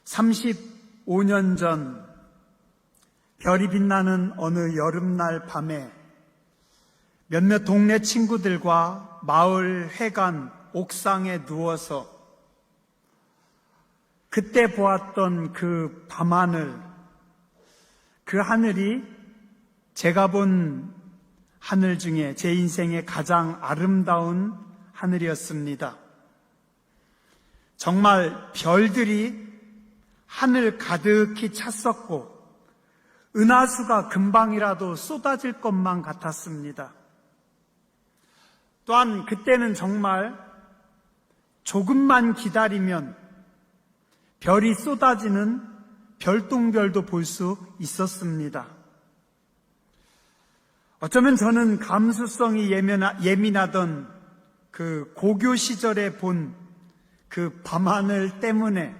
35년 전 별이 빛나는 어느 여름날 밤에 몇몇 동네 친구들과 마을 회관 옥상에 누워서 그때 보았던 그 밤하늘, 그 하늘이 제가 본 하늘 중에 제 인생의 가장 아름다운 하늘이었습니다. 정말 별들이 하늘 가득히 찼었고 은하수가 금방이라도 쏟아질 것만 같았습니다. 또한 그때는 정말 조금만 기다리면 별이 쏟아지는 별똥별도 볼 수 있었습니다. 어쩌면 저는 감수성이 예민하던 그 고교 시절에 본 그 밤하늘 때문에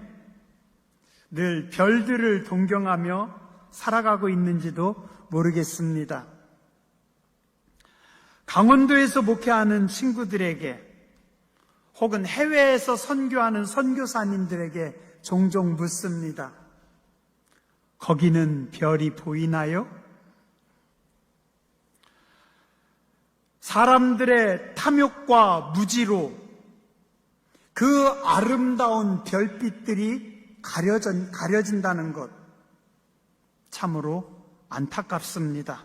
늘 별들을 동경하며 살아가고 있는지도 모르겠습니다. 강원도에서 목회하는 친구들에게 혹은 해외에서 선교하는 선교사님들에게 종종 묻습니다. 거기는 별이 보이나요? 사람들의 탐욕과 무지로 그 아름다운 별빛들이 가려진다는 것, 참으로 안타깝습니다.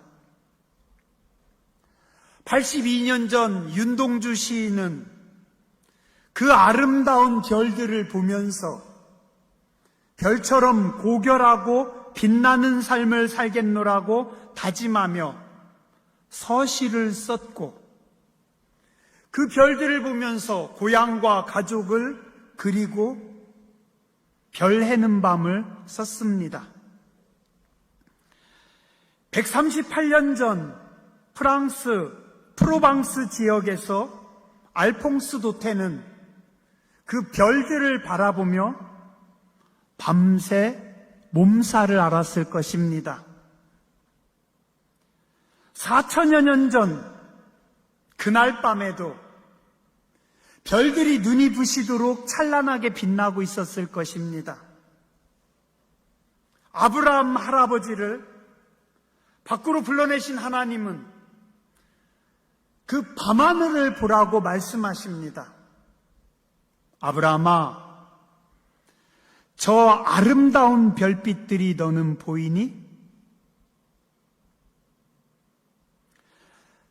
82년 전 윤동주 시인은 그 아름다운 별들을 보면서 별처럼 고결하고 빛나는 삶을 살겠노라고 다짐하며 서시를 썼고 그 별들을 보면서 고향과 가족을 그리고 별 해는 밤을 썼습니다. 138년 전 프랑스 프로방스 지역에서 알퐁스 도테는 그 별들을 바라보며 밤새 몸살을 앓았을 것입니다. 4천여 년 전 그날 밤에도 별들이 눈이 부시도록 찬란하게 빛나고 있었을 것입니다. 아브라함 할아버지를 밖으로 불러내신 하나님은 그 밤하늘을 보라고 말씀하십니다. 아브라함아, 저 아름다운 별빛들이 너는 보이니?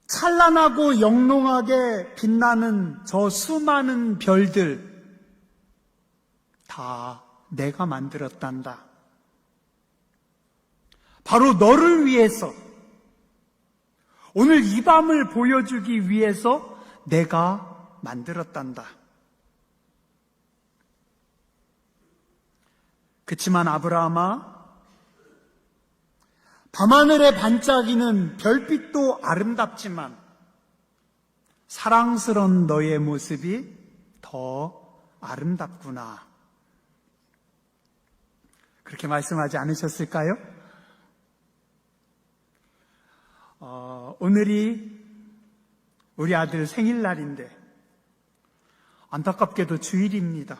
찬란하고 영롱하게 빛나는 저 수많은 별들 다 내가 만들었단다. 바로 너를 위해서, 오늘 이 밤을 보여주기 위해서 내가 만들었단다. 그치만 아브라함아, 밤하늘에 반짝이는 별빛도 아름답지만 사랑스러운 너의 모습이 더 아름답구나. 그렇게 말씀하지 않으셨을까요? 오늘이 우리 아들 생일날인데 안타깝게도 주일입니다.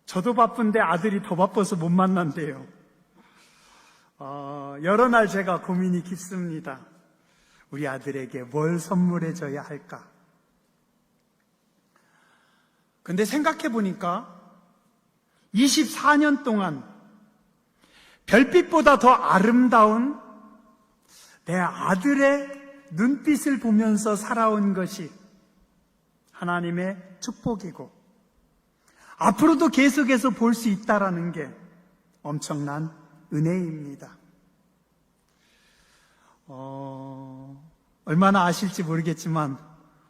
저도 바쁜데 아들이 더 바빠서 못 만난대요. 여러 날 제가 고민이 깊습니다. 우리 아들에게 뭘 선물해줘야 할까? 근데 생각해 보니까 24년 동안 별빛보다 더 아름다운 내 아들의 눈빛을 보면서 살아온 것이 하나님의 축복이고 앞으로도 계속해서 볼 수 있다라는 게 엄청난 은혜입니다. 얼마나 아실지 모르겠지만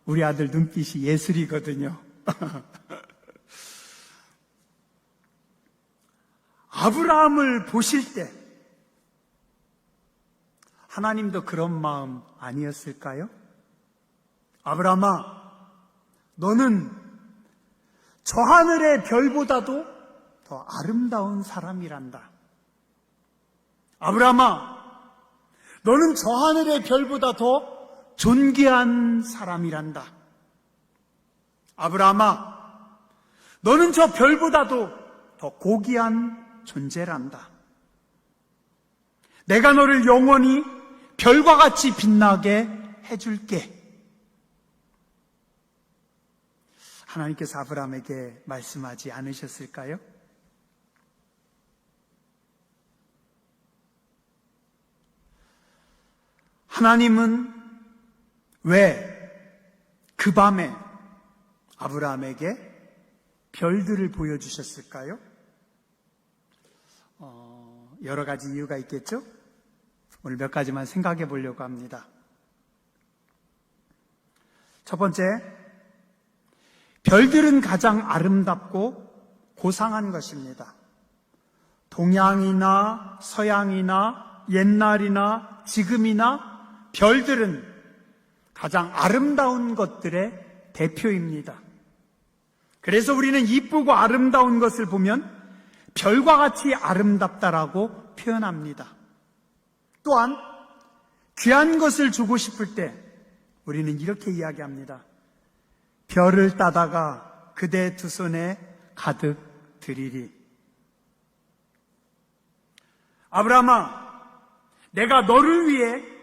우리 아들 눈빛이 예술이거든요. 아브라함을 보실 때 하나님도 그런 마음 아니었을까요? 아브라함아, 너는 저 하늘의 별보다도 더 아름다운 사람이란다. 아브라함아, 너는 저 하늘의 별보다 더 존귀한 사람이란다. 아브라함아, 너는 저 별보다도 더 고귀한 존재란다. 내가 너를 영원히 별과 같이 빛나게 해줄게. 하나님께서 아브라함에게 말씀하지 않으셨을까요? 하나님은 왜 그 밤에 아브라함에게 별들을 보여주셨을까요? 여러 가지 이유가 있겠죠? 오늘 몇 가지만 생각해 보려고 합니다. 첫 번째, 별들은 가장 아름답고 고상한 것입니다. 동양이나 서양이나 옛날이나 지금이나 별들은 가장 아름다운 것들의 대표입니다. 그래서 우리는 이쁘고 아름다운 것을 보면 별과 같이 아름답다라고 표현합니다. 또한 귀한 것을 주고 싶을 때 우리는 이렇게 이야기합니다. 별을 따다가 그대 두 손에 가득 드리리. 아브라함아, 내가 너를 위해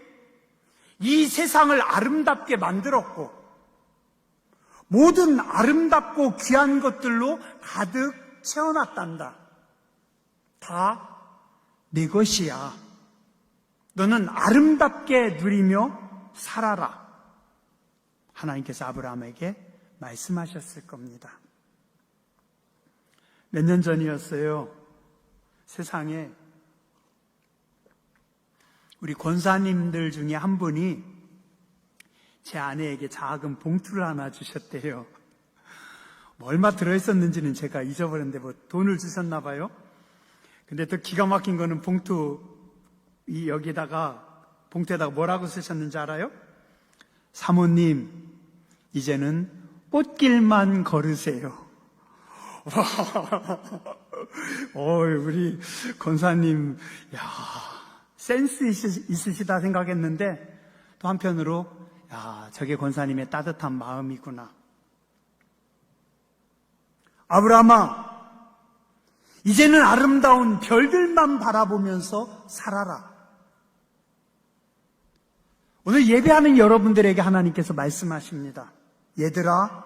이 세상을 아름답게 만들었고 모든 아름답고 귀한 것들로 가득 채워놨단다. 다 내 것이야. 너는 아름답게 누리며 살아라. 하나님께서 아브라함에게 말씀하셨을 겁니다. 몇 년 전이었어요. 세상에 우리 권사님들 중에 한 분이 제 아내에게 작은 봉투를 하나 주셨대요. 뭐 얼마 들어있었는지는 제가 잊어버렸는데 뭐 돈을 주셨나 봐요. 근데 또 기가 막힌 거는 봉투에다가 뭐라고 쓰셨는지 알아요? 사모님, 이제는 꽃길만 걸으세요. 우리 권사님, 센스 있으시다 생각했는데 또 한편으로 저게 권사님의 따뜻한 마음이구나. 아브라함아, 이제는 아름다운 별들만 바라보면서 살아라. 오늘 예배하는 여러분들에게 하나님께서 말씀하십니다. 얘들아,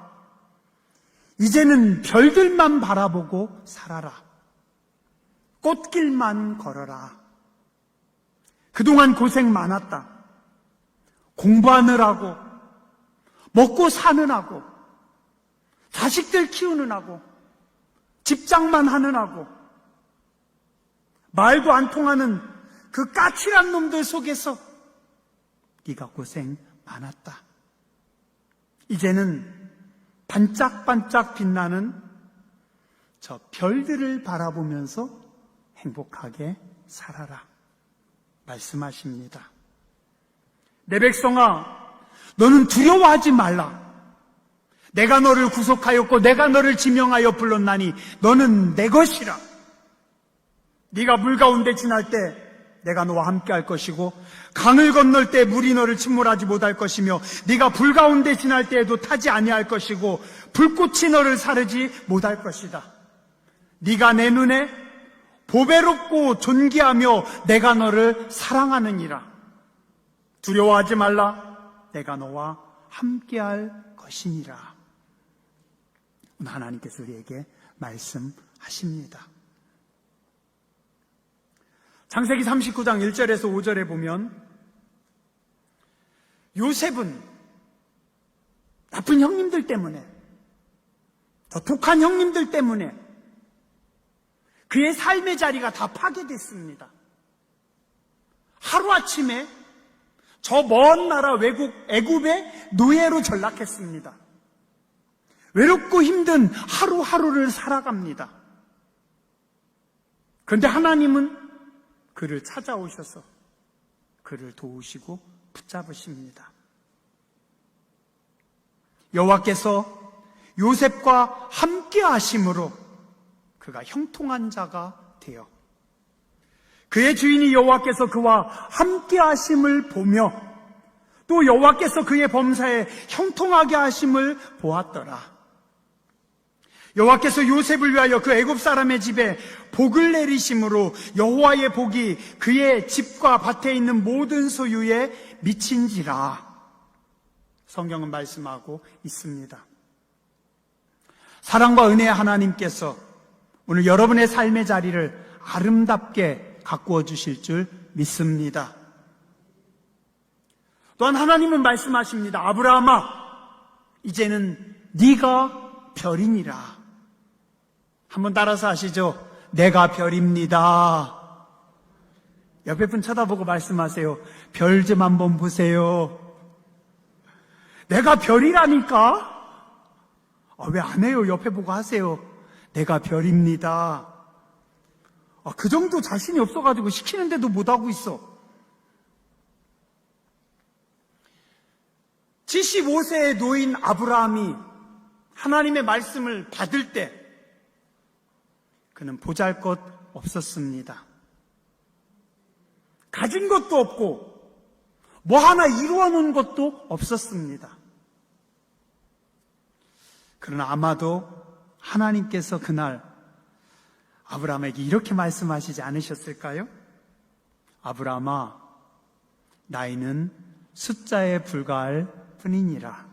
이제는 별들만 바라보고 살아라. 꽃길만 걸어라. 그동안 고생 많았다. 공부하느라고, 먹고 사느라고, 자식들 키우느라고, 집장만 하느라고, 말도 안 통하는 그 까칠한 놈들 속에서 네가 고생 많았다. 이제는 반짝반짝 빛나는 저 별들을 바라보면서 행복하게 살아라. 말씀하십니다. 내 백성아, 너는 두려워하지 말라. 내가 너를 구속하였고 내가 너를 지명하여 불렀나니 너는 내 것이라. 네가 물 가운데 지날 때 내가 너와 함께 할 것이고 강을 건널 때 물이 너를 침몰하지 못할 것이며 네가 불 가운데 지날 때에도 타지 아니할 것이고 불꽃이 너를 사르지 못할 것이다. 네가 내 눈에 보배롭고 존귀하며 내가 너를 사랑하느니라. 두려워하지 말라. 내가 너와 함께할 것이니라. 오늘 하나님께서 우리에게 말씀하십니다. 창세기 39장 1절에서 5절에 보면 요셉은 나쁜 형님들 때문에, 더 독한 형님들 때문에 그의 삶의 자리가 다 파괴됐습니다. 하루아침에 저 먼 나라 외국 애굽의 노예로 전락했습니다. 외롭고 힘든 하루하루를 살아갑니다. 그런데 하나님은 그를 찾아오셔서 그를 도우시고 붙잡으십니다. 여호와께서 요셉과 함께 하심으로 그가 형통한 자가 되어 그의 주인이 여호와께서 그와 함께 하심을 보며 또 여호와께서 그의 범사에 형통하게 하심을 보았더라. 여호와께서 요셉을 위하여 그 애굽 사람의 집에 복을 내리심으로 여호와의 복이 그의 집과 밭에 있는 모든 소유에 미친지라. 성경은 말씀하고 있습니다. 사랑과 은혜의 하나님께서 오늘 여러분의 삶의 자리를 아름답게 가꾸어 주실 줄 믿습니다. 또한 하나님은 말씀하십니다. 아브라함아, 이제는 네가 별이니라. 한번 따라서 하시죠. 내가 별입니다. 옆에 분 쳐다보고 말씀하세요. 별 좀 한번 보세요. 내가 별이라니까? 왜 안 해요? 옆에 보고 하세요. 내가 별입니다. 그 정도 자신이 없어가지고 시키는데도 못하고 있어. 75세의 노인 아브라함이 하나님의 말씀을 받을 때 그는 보잘것 없었습니다. 가진 것도 없고 뭐 하나 이루어 놓은 것도 없었습니다. 그러나 아마도 하나님께서 그날 아브라함에게 이렇게 말씀하시지 않으셨을까요? 아브라함아, 나이는 숫자에 불과할 뿐이니라.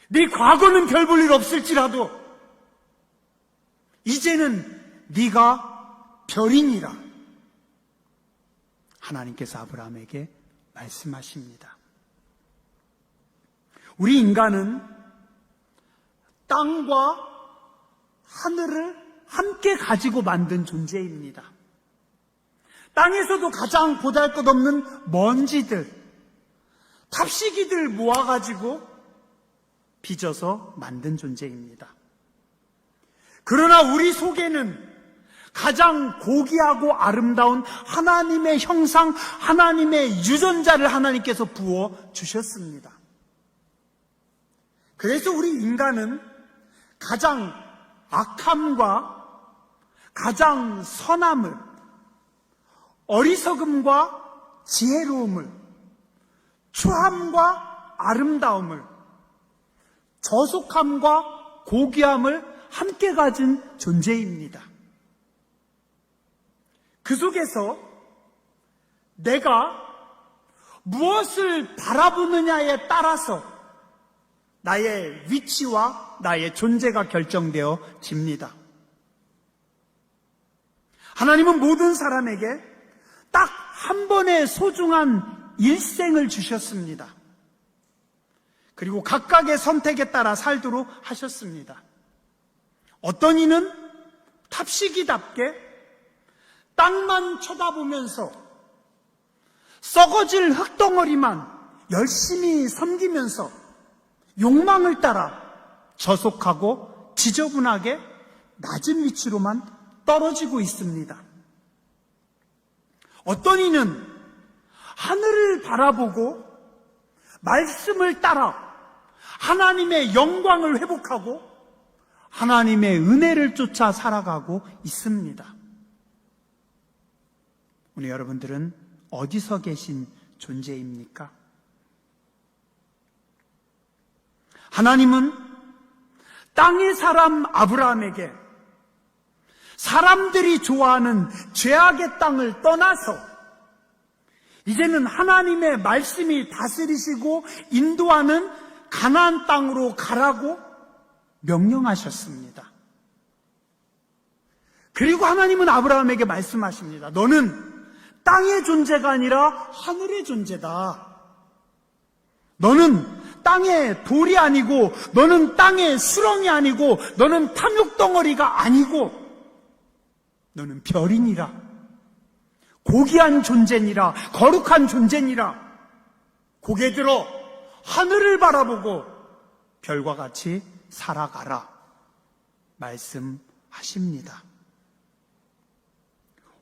네 과거는 별 볼 일 없을지라도 이제는 네가 별이니라. 하나님께서 아브라함에게 말씀하십니다. 우리 인간은 땅과 하늘을 함께 가지고 만든 존재입니다. 땅에서도 가장 보잘것없는 먼지들, 탑시기들 모아가지고 빚어서 만든 존재입니다. 그러나 우리 속에는 가장 고귀하고 아름다운 하나님의 형상, 하나님의 유전자를 하나님께서 부어 주셨습니다. 그래서 우리 인간은 가장 악함과 가장 선함을, 어리석음과 지혜로움을, 추함과 아름다움을, 저속함과 고귀함을 함께 가진 존재입니다. 그 속에서 내가 무엇을 바라보느냐에 따라서 나의 위치와 나의 존재가 결정되어집니다. 하나님은 모든 사람에게 딱 한 번의 소중한 일생을 주셨습니다. 그리고 각각의 선택에 따라 살도록 하셨습니다. 어떤 이는 탑시기답게 땅만 쳐다보면서 썩어질 흙덩어리만 열심히 섬기면서 욕망을 따라 저속하고 지저분하게 낮은 위치로만 떨어지고 있습니다. 어떤 이는 하늘을 바라보고 말씀을 따라 하나님의 영광을 회복하고 하나님의 은혜를 쫓아 살아가고 있습니다. 오늘 여러분들은 어디서 계신 존재입니까? 하나님은 땅의 사람 아브라함에게 사람들이 좋아하는 죄악의 땅을 떠나서 이제는 하나님의 말씀이 다스리시고 인도하는 가나안 땅으로 가라고 명령하셨습니다. 그리고 하나님은 아브라함에게 말씀하십니다. 너는 땅의 존재가 아니라 하늘의 존재다. 너는 땅의 돌이 아니고, 너는 땅의 수렁이 아니고, 너는 탐욕덩어리가 아니고, 너는 별이니라. 고귀한 존재니라. 거룩한 존재니라. 고개 들어 하늘을 바라보고 별과 같이 살아가라 말씀하십니다.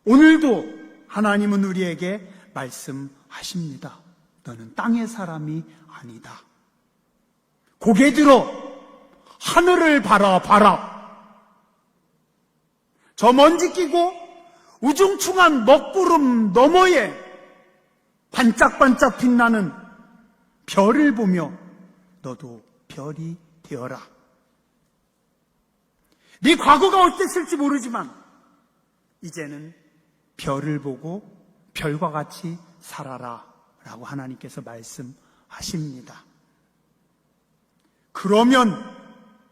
오늘도 하나님은 우리에게 말씀하십니다. 너는 땅의 사람이 아니다. 고개 들어 하늘을 바라봐라. 저 먼지 끼고 우중충한 먹구름 너머에 반짝반짝 빛나는 별을 보며 너도 별이 되어라. 네 과거가 어땠을지 모르지만 이제는 별을 보고 별과 같이 살아라 라고 하나님께서 말씀하십니다. 그러면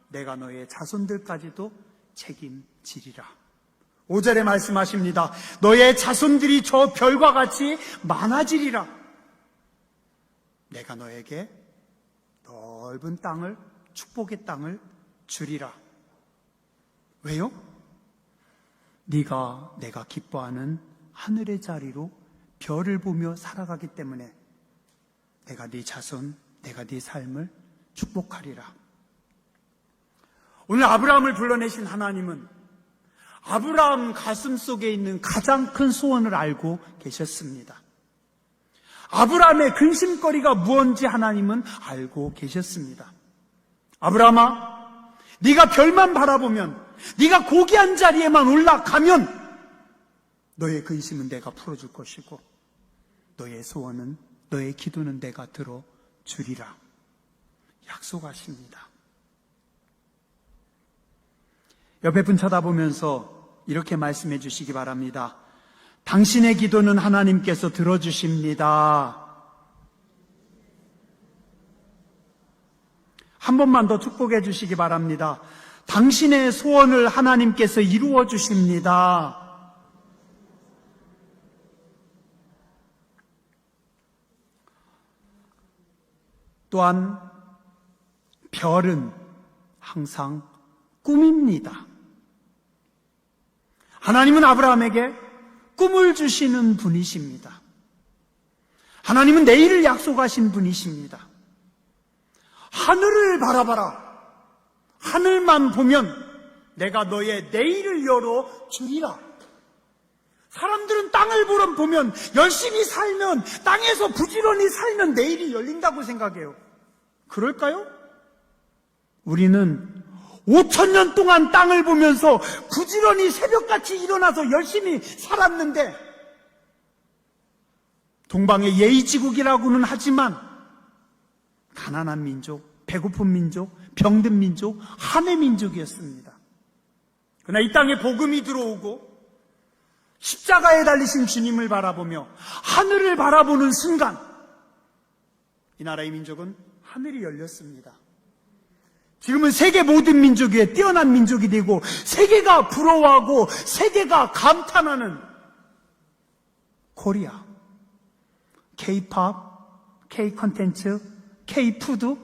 내가 너의 자손들까지도 책임지리라. 5절에 말씀하십니다. 너의 자손들이 저 별과 같이 많아지리라. 내가 너에게 넓은 땅을, 축복의 땅을 주리라. 왜요? 네가 내가 기뻐하는 하늘의 자리로 별을 보며 살아가기 때문에 내가 네 자손, 내가 네 삶을 축복하리라. 오늘 아브라함을 불러내신 하나님은 아브라함 가슴 속에 있는 가장 큰 소원을 알고 계셨습니다. 아브라함의 근심거리가 무언지 하나님은 알고 계셨습니다. 아브라함아, 네가 별만 바라보면, 네가 고귀한 자리에만 올라가면 너의 근심은 내가 풀어줄 것이고 너의 소원은, 너의 기도는 내가 들어주리라 약속하십니다. 옆에 분 쳐다보면서 이렇게 말씀해 주시기 바랍니다. 당신의 기도는 하나님께서 들어주십니다. 한 번만 더 축복해 주시기 바랍니다. 당신의 소원을 하나님께서 이루어 주십니다. 또한 별은 항상 꿈입니다. 하나님은 아브라함에게 꿈을 주시는 분이십니다. 하나님은 내일을 약속하신 분이십니다. 하늘을 바라봐라. 하늘만 보면 내가 너의 내일을 열어주리라. 사람들은 땅을 보면 열심히 살면, 땅에서 부지런히 살면 내일이 열린다고 생각해요. 그럴까요? 우리는 5,000년 동안 땅을 보면서 부지런히 새벽같이 일어나서 열심히 살았는데, 동방의 예의지국이라고는 하지만 가난한 민족, 배고픈 민족, 병든 민족, 한해 민족이었습니다. 그러나 이 땅에 복음이 들어오고 십자가에 달리신 주님을 바라보며 하늘을 바라보는 순간 이 나라의 민족은 하늘이 열렸습니다. 지금은 세계 모든 민족 위에 뛰어난 민족이 되고 세계가 부러워하고 세계가 감탄하는 코리아. K-팝, K-컨텐츠, K-푸드,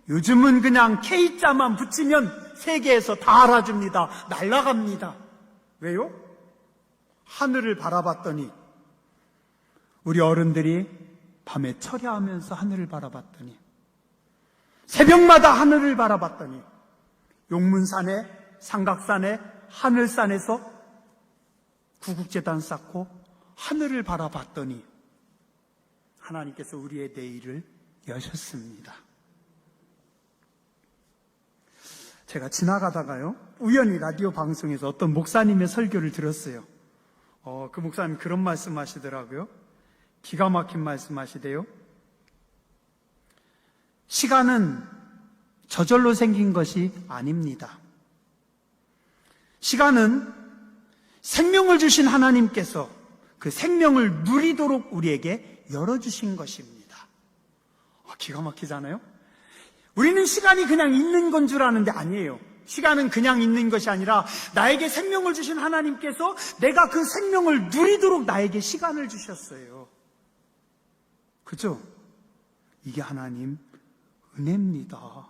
요즘은 그냥 K자만 붙이면 세계에서 다 알아줍니다. 날아갑니다. 왜요? 하늘을 바라봤더니, 우리 어른들이 밤에 철야하면서 하늘을 바라봤더니, 새벽마다 하늘을 바라봤더니, 용문산에, 삼각산에, 하늘산에서 구국재단 쌓고 하늘을 바라봤더니 하나님께서 우리의 내일을 여셨습니다. 제가 지나가다가요, 우연히 라디오 방송에서 어떤 목사님의 설교를 들었어요. 그 목사님 그런 말씀 하시더라고요. 기가 막힌 말씀 하시대요. 시간은 저절로 생긴 것이 아닙니다. 시간은 생명을 주신 하나님께서 그 생명을 누리도록 우리에게 열어주신 것입니다. 기가 막히잖아요? 우리는 시간이 그냥 있는 건 줄 아는데 아니에요. 시간은 그냥 있는 것이 아니라 나에게 생명을 주신 하나님께서 내가 그 생명을 누리도록 나에게 시간을 주셨어요. 그죠? 이게 하나님 은혜입니다.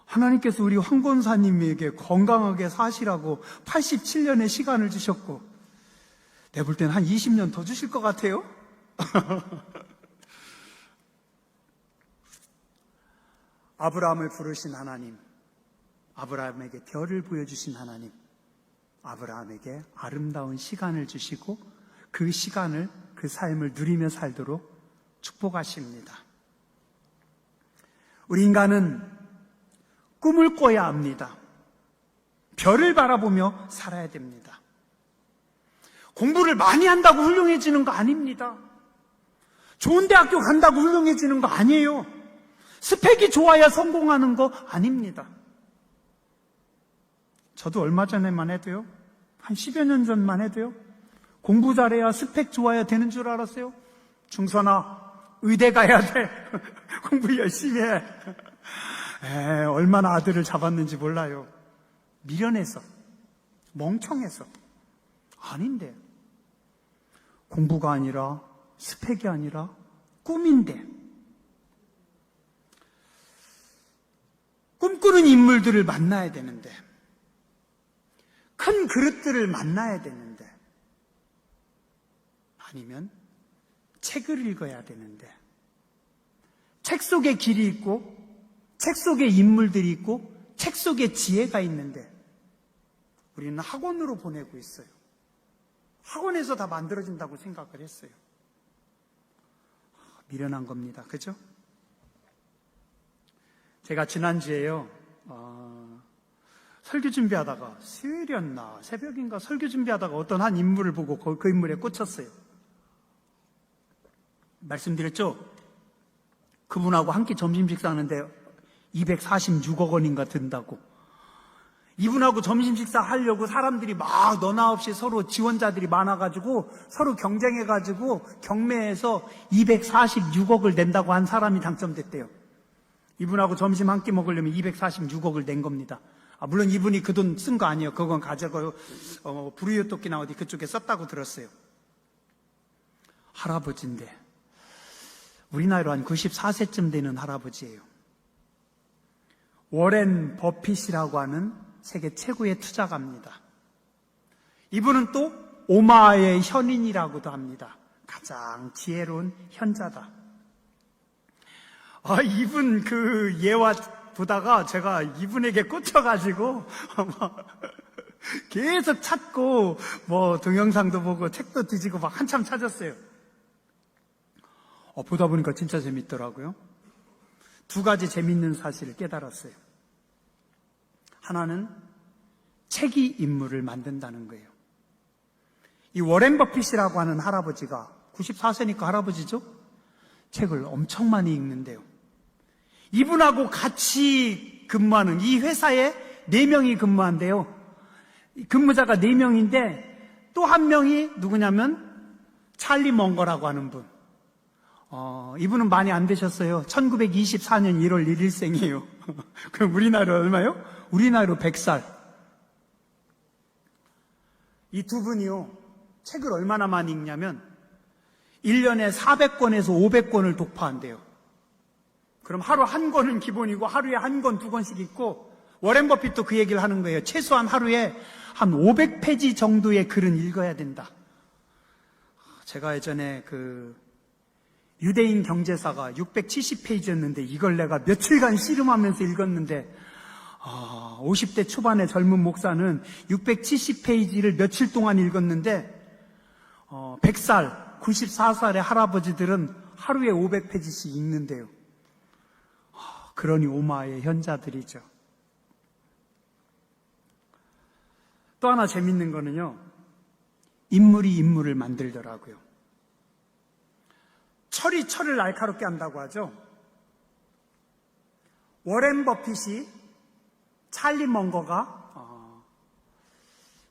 하나님께서 우리 황 권사님에게 건강하게 사시라고 87년의 시간을 주셨고, 내가 볼 때는 한 20년 더 주실 것 같아요. 아브라함을 부르신 하나님, 아브라함에게 별을 보여주신 하나님, 아브라함에게 아름다운 시간을 주시고 그 시간을, 그 삶을 누리며 살도록 축복하십니다. 우리 인간은 꿈을 꿔야 합니다. 별을 바라보며 살아야 됩니다. 공부를 많이 한다고 훌륭해지는 거 아닙니다. 좋은 대학교 간다고 훌륭해지는 거 아니에요. 스펙이 좋아야 성공하는 거 아닙니다. 저도 얼마 전에만 해도요, 한 10여 년 전만 해도요, 공부 잘해야 스펙 좋아야 되는 줄 알았어요. 중선아, 의대 가야 돼. 공부 열심히 해. 얼마나 아들을 잡았는지 몰라요. 미련해서, 멍청해서. 아닌데. 공부가 아니라, 스펙이 아니라, 꿈인데. 꿈꾸는 인물들을 만나야 되는데, 큰 그릇들을 만나야 되는데, 아니면 책을 읽어야 되는데, 책 속에 길이 있고, 책 속에 인물들이 있고, 책 속에 지혜가 있는데, 우리는 학원으로 보내고 있어요. 학원에서 다 만들어진다고 생각을 했어요. 미련한 겁니다. 그죠? 제가 지난주에요, 설교 준비하다가, 수요일이었나, 새벽인가 설교 준비하다가 어떤 한 인물을 보고 그 인물에 꽂혔어요. 말씀드렸죠? 그분하고 한 끼 점심 식사하는데 246억 원인가 든다고. 이분하고 점심 식사 하려고 사람들이 막 너나 없이 서로 지원자들이 많아가지고 서로 경쟁해가지고 경매에서 246억을 낸다고 한 사람이 당첨됐대요. 이분하고 점심 한 끼 먹으려면 246억을 낸 겁니다. 물론 이분이 그 돈 쓴 거 아니에요. 그건 가져가요. 불우유토끼나 어디 그쪽에 썼다고 들었어요. 할아버지인데, 우리 나이로 한 94세쯤 되는 할아버지예요. 워렌 버핏이라고 하는 세계 최고의 투자가입니다. 이분은 또 오마의 현인이라고도 합니다. 가장 지혜로운 현자다. 이분 그 예화 보다가 제가 이분에게 꽂혀가지고 계속 찾고 동영상도 보고 책도 뒤지고 막 한참 찾았어요. 보다 보니까 진짜 재밌더라고요. 두 가지 재밌는 사실을 깨달았어요. 하나는 책이 인물을 만든다는 거예요. 이 워렌 버핏이라고 하는 할아버지가 94세니까 할아버지죠? 책을 엄청 많이 읽는데요. 이분하고 같이 근무하는 이 회사에 4명이 근무한대요. 근무자가 4명인데 또 한 명이 누구냐면 찰리 멍거라고 하는 분. 이분은 많이 안 되셨어요. 1924년 1월 1일생이에요. 그럼 우리 나이로 얼마요? 우리 나이로 100살. 이 두 분이요, 책을 얼마나 많이 읽냐면 1년에 400권에서 500권을 독파한대요. 그럼 하루 한 권은 기본이고 하루에 한 권, 2권씩 읽고, 워렌 버핏도 그 얘기를 하는 거예요. 최소한 하루에 한 500페이지 정도의 글은 읽어야 된다. 제가 예전에 유대인 경제사가 670페이지였는데 이걸 내가 며칠간 씨름하면서 읽었는데 50대 초반의 젊은 목사는 670페이지를 며칠 동안 읽었는데 100살, 94살의 할아버지들은 하루에 500페이지씩 읽는데요. 그러니 오마의 현자들이죠. 또 하나 재밌는 거는요, 인물이 인물을 만들더라고요. 철이 철을 날카롭게 한다고 하죠. 워렌 버핏이 찰리 멍거가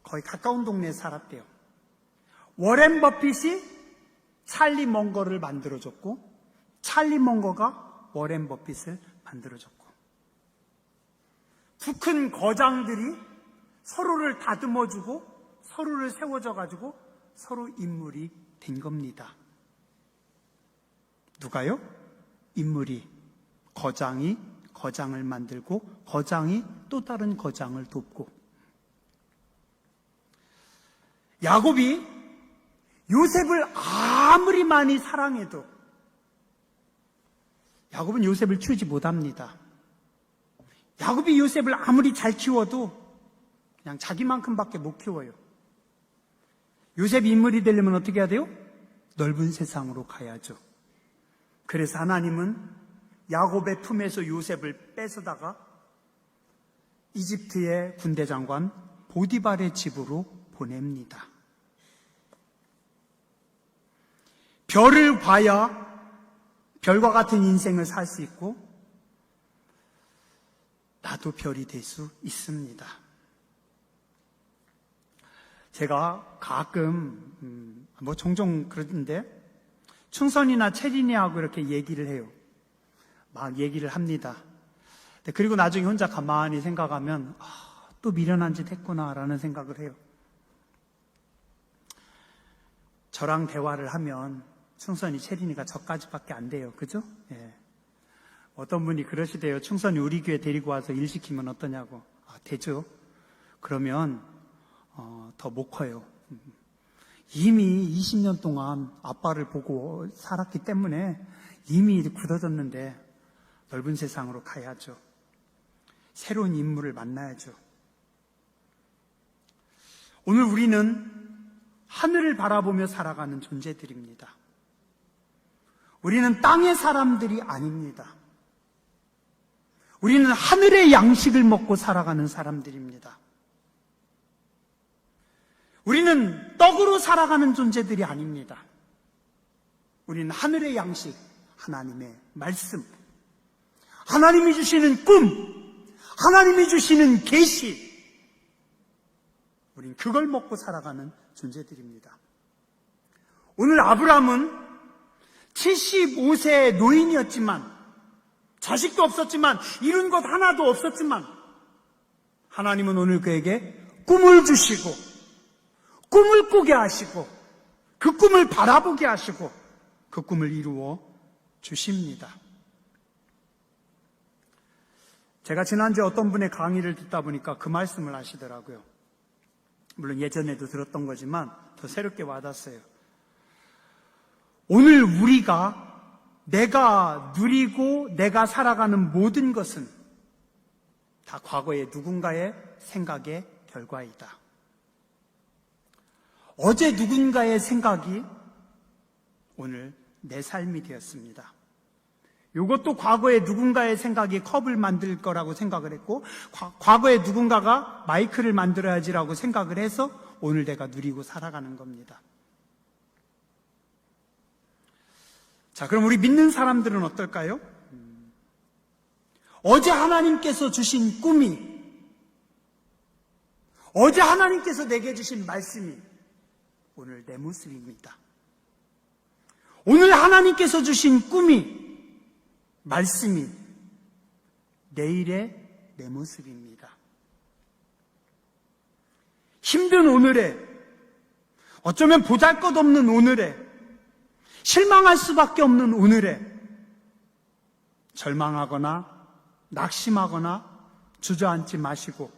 거의 가까운 동네에 살았대요. 워렌 버핏이 찰리 멍거를 만들어줬고, 찰리 멍거가 워렌 버핏을 만들어줬고, 두 큰 거장들이 서로를 다듬어주고 서로를 세워줘가지고 서로 인물이 된 겁니다. 누가요? 인물이, 거장이 거장을 만들고 거장이 또 다른 거장을 돕고. 야곱이 요셉을 아무리 많이 사랑해도 야곱은 요셉을 키우지 못합니다. 야곱이 요셉을 아무리 잘 키워도 그냥 자기만큼밖에 못 키워요. 요셉이 인물이 되려면 어떻게 해야 돼요? 넓은 세상으로 가야죠. 그래서 하나님은 야곱의 품에서 요셉을 뺏어다가 이집트의 군대장관 보디발의 집으로 보냅니다. 별을 봐야 별과 같은 인생을 살 수 있고 나도 별이 될 수 있습니다. 제가 가끔 종종 그러는데 충선이나 채린이하고 이렇게 얘기를 해요. 막 얘기를 합니다. 그리고 나중에 혼자 가만히 생각하면 또 미련한 짓 했구나라는 생각을 해요. 저랑 대화를 하면 충선이, 채린이가 저까지밖에 안 돼요. 그죠? 예. 어떤 분이 그러시대요. 충선이 우리 교회 데리고 와서 일 시키면 어떠냐고. 되죠. 그러면 더 못 커요. 이미 20년 동안 아빠를 보고 살았기 때문에 이미 굳어졌는데 넓은 세상으로 가야죠. 새로운 인물을 만나야죠. 오늘 우리는 하늘을 바라보며 살아가는 존재들입니다. 우리는 땅의 사람들이 아닙니다. 우리는 하늘의 양식을 먹고 살아가는 사람들입니다. 우리는 떡으로 살아가는 존재들이 아닙니다. 우리는 하늘의 양식, 하나님의 말씀, 하나님이 주시는 꿈, 하나님이 주시는 계시, 우리는 그걸 먹고 살아가는 존재들입니다. 오늘 아브라함은 75세의 노인이었지만, 자식도 없었지만, 이룬 것 하나도 없었지만, 하나님은 오늘 그에게 꿈을 주시고, 꿈을 꾸게 하시고, 그 꿈을 바라보게 하시고, 그 꿈을 이루어 주십니다. 제가 지난주에 어떤 분의 강의를 듣다 보니까 그 말씀을 하시더라고요. 물론 예전에도 들었던 거지만 더 새롭게 와닿았어요. 오늘 우리가 내가 누리고 내가 살아가는 모든 것은 다 과거의 누군가의 생각의 결과이다. 어제 누군가의 생각이 오늘 내 삶이 되었습니다. 이것도 과거에 누군가의 생각이 컵을 만들 거라고 생각을 했고, 과거에 누군가가 마이크를 만들어야지라고 생각을 해서 오늘 내가 누리고 살아가는 겁니다. 자, 그럼 우리 믿는 사람들은 어떨까요? 어제 하나님께서 주신 꿈이, 어제 하나님께서 내게 주신 말씀이 오늘 내 모습입니다. 오늘 하나님께서 주신 꿈이, 말씀이 내일의 내 모습입니다. 힘든 오늘에, 어쩌면 보잘것없는 오늘에, 실망할 수밖에 없는 오늘에 절망하거나 낙심하거나 주저앉지 마시고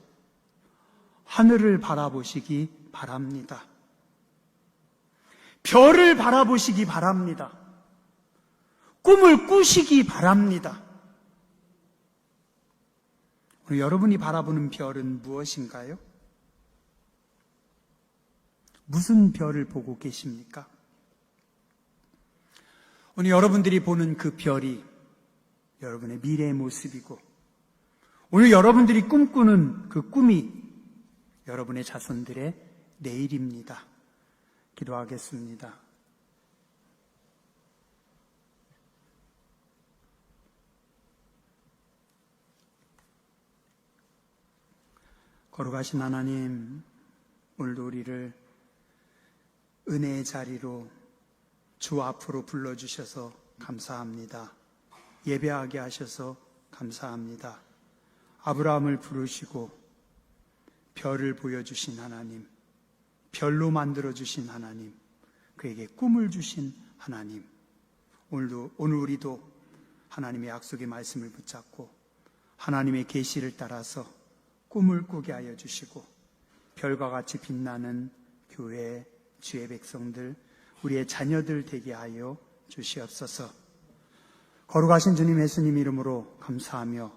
하늘을 바라보시기 바랍니다. 별을 바라보시기 바랍니다. 꿈을 꾸시기 바랍니다. 오늘 여러분이 바라보는 별은 무엇인가요? 무슨 별을 보고 계십니까? 오늘 여러분들이 보는 그 별이 여러분의 미래의 모습이고, 오늘 여러분들이 꿈꾸는 그 꿈이 여러분의 자손들의 내일입니다. 기도하겠습니다. 거룩하신 하나님, 오늘도 우리를 은혜의 자리로 주 앞으로 불러주셔서 감사합니다. 예배하게 하셔서 감사합니다. 아브라함을 부르시고 별을 보여주신 하나님, 별로 만들어주신 하나님, 그에게 꿈을 주신 하나님, 오늘 우리도 하나님의 약속의 말씀을 붙잡고 하나님의 계시를 따라서 꿈을 꾸게 하여 주시고 별과 같이 빛나는 교회, 주의 백성들, 우리의 자녀들 되게 하여 주시옵소서. 거룩하신 주님, 예수님 이름으로 감사하며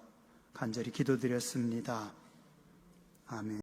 간절히 기도드렸습니다. 아멘.